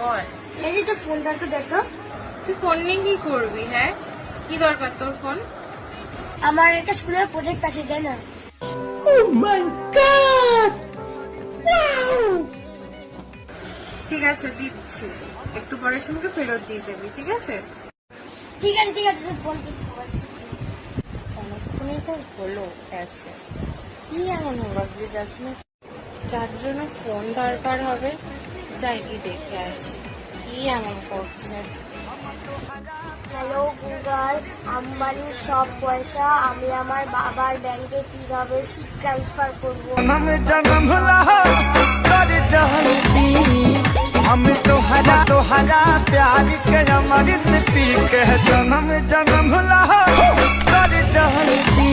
বল। এই যে তো ফোনটা একটু দেখো। তুই ফোন নিয়ে কি করবি? হ্যাঁ, কি দরকার তোর ফোন? আমার একটা স্কুলের প্রজেক্ট আছে, তাই না? ঠিক আছে, দিচ্ছি। একটু পরে আমাকে ফেরত দিয়ে যাবি, ঠিক আছে? ঠিক আছে ঠিক আছে, তুই ফোন করতে পারছি। অনেকক্ষণই তো হলো আছে। কি এমন হবার দিয়ে যাচ্ছি না, যার জন্য ফোন দরকার হবে। যাই কি দেখে আসি কি এমন করছে। হ্যালো গুগল, আম্বানির সব পয়সা আমি আমার বাবার ব্যাংকে কিভাবে ট্রান্সফার করব? जन्म कर जहती हम तोहरा प्यार के अमृत पी के जन्म कर जहती